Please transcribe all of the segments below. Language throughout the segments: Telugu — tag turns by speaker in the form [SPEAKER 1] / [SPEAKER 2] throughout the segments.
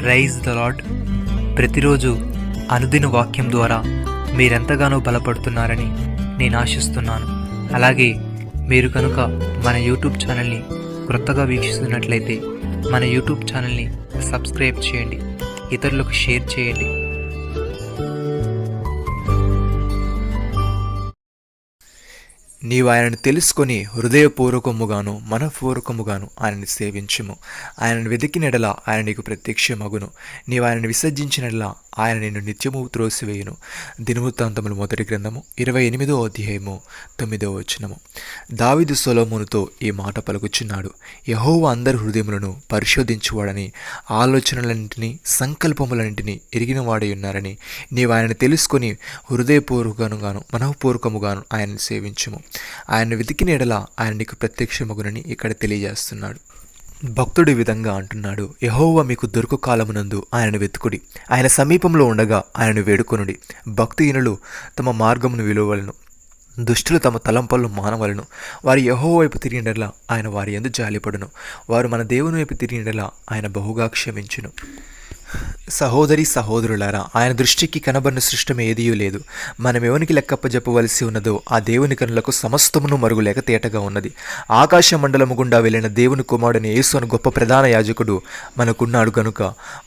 [SPEAKER 1] Praise the lord. ప్రతిరోజు అనుదిన వాక్యం ద్వారా మీరెంతగానో బలపడుతున్నారని నేను ఆశిస్తున్నాను. అలాగే మీరు కనుక మన యూట్యూబ్ ఛానల్ని క్రొత్తగా వీక్షిస్తున్నట్లయితే మన యూట్యూబ్ ఛానల్ని సబ్స్క్రైబ్ చేయండి, ఇతరులకు షేర్ చేయండి.
[SPEAKER 2] నీవు ఆయనను తెలుసుకొని హృదయపూర్వకముగాను మనఃపూర్వకముగాను ఆయనని సేవించుము. ఆయనను వెతికినెడల ఆయన నీకు ప్రత్యక్షమగును. నీవు ఆయనను విసర్జించినట్లా ఆయన నిన్ను నిత్యము త్రోసివేయును. దినవృత్తాంతములు 1వ గ్రంథము 28వ అధ్యాయము 9వ వచనము. దావీదు సొలొమోనుతో ఈ మాట పలుకుచున్నాడు. యెహోవా అందరి హృదయములను పరిశోధించువాడని, ఆలోచనలన్నింటినీ సంకల్పములన్నింటినీ ఎరిగిన వాడై ఉన్నారని, నీవు ఆయనను తెలుసుకొని హృదయపూర్వకముగాను మనఃపూర్వకముగాను ఆయనను సేవించుము. ఆయనను వెతికిన ఎడల ఆయన నీకు ప్రత్యక్షమగునని ఇక్కడ తెలియజేస్తున్నాడు. భక్తుడు ఈ విధంగా అంటున్నాడు, యెహోవా మీకు దొరుకు కాలమునందు ఆయనను వెతుకుడి, ఆయన సమీపంలో ఉండగా ఆయనను వేడుకొనుడి. భక్తిహీనులు తమ మార్గమును విలువలను, దుష్టులు తమ తలంపలను మానవలను. వారు యెహోవా వైపు తిరిగినలా ఆయన వారి యందు జాలిపడును. వారు మన దేవుని వైపు తిరిగినలా ఆయన బహుగా క్షమించును. సహోదరి సహోదరులారా, ఆయన దృష్టికి కనబడిన సృష్టం ఏదియూ లేదు. మనం ఎవనికి లెక్కప్పజెప్పవలసి ఉన్నదో ఆ దేవుని కనులకు సమస్తమును మరుగులేక తేటగా ఉన్నది. ఆకాశ మండలము గుండా వెళ్ళిన దేవుని కుమారుడైన యేసు అను గొప్ప ప్రధాన యాజకుడు మనకున్నాడు గనుక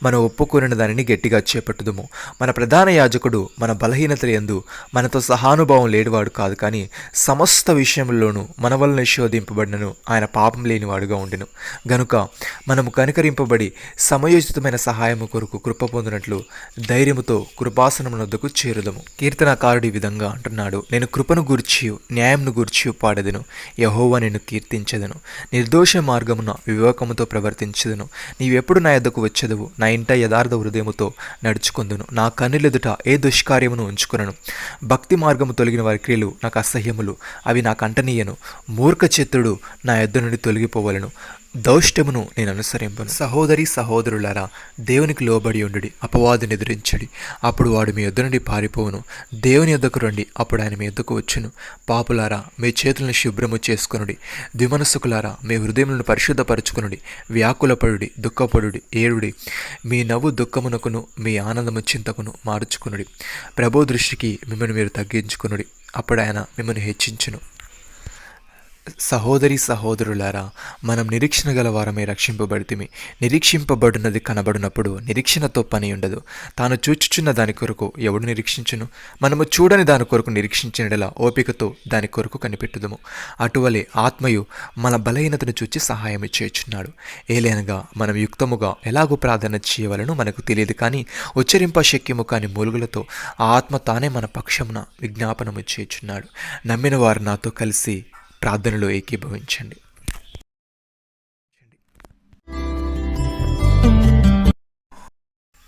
[SPEAKER 2] మనం ఒప్పుకొనిన దానిని గట్టిగా చేపట్టుదుము. మన ప్రధాన యాజకుడు మన బలహీనతల యందు మనతో సహానుభావం లేనివాడు కాదు, కానీ సమస్త విషయంలోనూ మన వలన శోధింపబడినను ఆయన పాపం లేనివాడుగా ఉండెను. గనుక మనము కనికరింపబడి సమయోచితమైన సహాయము కొరకు కృప పొందినట్లు ధైర్యముతో కృపాసనమునొద్దకు చేరుదము. కీర్తనకారుడు ఈ విధంగా అంటున్నాడు, నేను కృపను గూర్చియు న్యాయంను గూర్చియు పాడెదను. యెహోవా నిన్ను కీర్తించెదను. నిర్దోష మార్గమున వివేకముతో ప్రవర్తించెదను. నీవెప్పుడు నా యొద్దకు వచ్చెదవు? నా ఇంట యథార్థ హృదయముతో నడుచుకొందును. నా కన్నులెదుట ఏ దుష్కార్యమును ఉంచుకొనను. భక్తి మార్గము తొలగిన వారి క్రియలు నాకు అసహ్యములు, అవి నాకు అంటనీయను. మూర్ఖ చిత్తుడు నా యొద్ద నుండి తొలగిపోవలను, దౌష్ట్యమును నేను అనుసరింపను. సహోదరి సహోదరులారా, దేవునికి లోబడి ఉండుడి, అపవాదిని ఎదిరించుడి, అప్పుడు వాడు మీ యొద్ద నుండి పారిపోవును. దేవుని యొద్దకు రండి, అప్పుడు ఆయన మీ యొద్దకు వచ్చును. పాపులారా, మీ చేతులను శుభ్రము చేసుకొనుడి. ద్విమనస్సుకులారా, మీ హృదయములను పరిశుద్ధపరచుకొనుడి. వ్యాకులపడుడి, దుఃఖపడుడి, ఏడుడి. మీ నవ్వు దుఃఖమునకును మీ ఆనందము చింతకును మార్చుకొనుడి. ప్రభు దృష్టికి మిమ్మల్ని మీరు తగ్గించుకొనుడి, అప్పుడు ఆయన మిమ్మల్ని హెచ్చించును. సహోదరి సహోదరులారా, మనం నిరీక్షణ గల వారమే రక్షింపబడితిమి. నిరీక్షింపబడినది కనబడినప్పుడు నిరీక్షణతో పని ఉండదు. తాను చూచుచున్న దాని కొరకు ఎవడు నిరీక్షించును? మనము చూడని దాని కొరకు నిరీక్షించినలా ఓపికతో దాని కొరకు కనిపెట్టుదుము. అటువలే ఆత్మయు మన బలహీనతను చూచి సహాయం చేయుచున్నాడు. ఏలైనగా మనం యుక్తముగా ఎలాగూ ప్రార్థన చేయవలను మనకు తెలియదు, కానీ ఉచ్చరింప శక్యము కాని మూలుగులతో ఆ ఆత్మ తానే మన పక్షమున విజ్ఞాపనము చేయుచున్నాడు. నమ్మిన వారు నాతో కలిసి ప్రార్థనలో ఏకీభవించండి.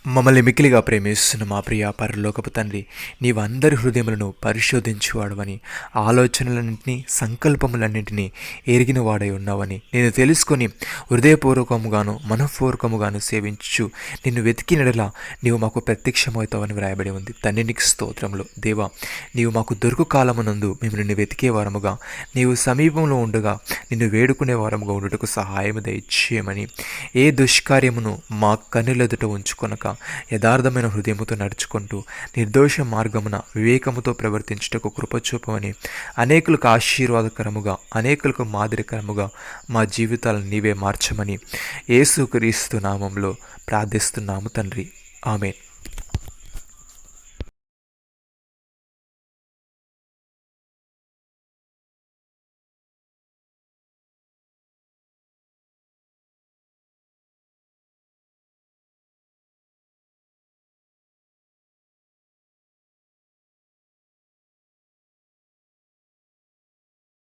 [SPEAKER 2] మమ్మల్ని మిక్కిలిగా ప్రేమిస్తున్న మా ప్రియ పరలోకపు తండ్రి, నీవు అందరి హృదయములను పరిశోధించువాడవని, ఆలోచనలన్నింటినీ సంకల్పములన్నింటినీ ఎరిగిన వాడై ఉన్నావని నేను తెలుసుకొని హృదయపూర్వకముగాను మనఃపూర్వకముగాను సేవించు నిన్ను వెతికినడలా నీవు మాకు ప్రత్యక్షమవుతావని వ్రాయబడి ఉంది. తండ్రి నీకు స్తోత్రములు. దేవా, నీవు మాకు దొరుకు కాలమునందు మేము నిన్ను వెతికే వారముగా, నీవు సమీపంలో ఉండగా నిన్ను వేడుకునే వారముగా ఉండుటకు సహాయము దయచేయమని, ఏ దుష్కార్యమును మా కన్నులెదుట ఉంచుకొనక యథార్థమైన హృదయముతో నడుచుకుంటూ నిర్దోష మార్గమున వివేకముతో ప్రవర్తించుటకు కృపచూపమని, అనేకులకు ఆశీర్వాదకరముగా అనేకులకు మాదిరికరముగా మా జీవితాలను నీవే మార్చమని యేసుక్రీస్తు నామములో ప్రార్థిస్తున్నాము తండ్రి. ఆమేన్.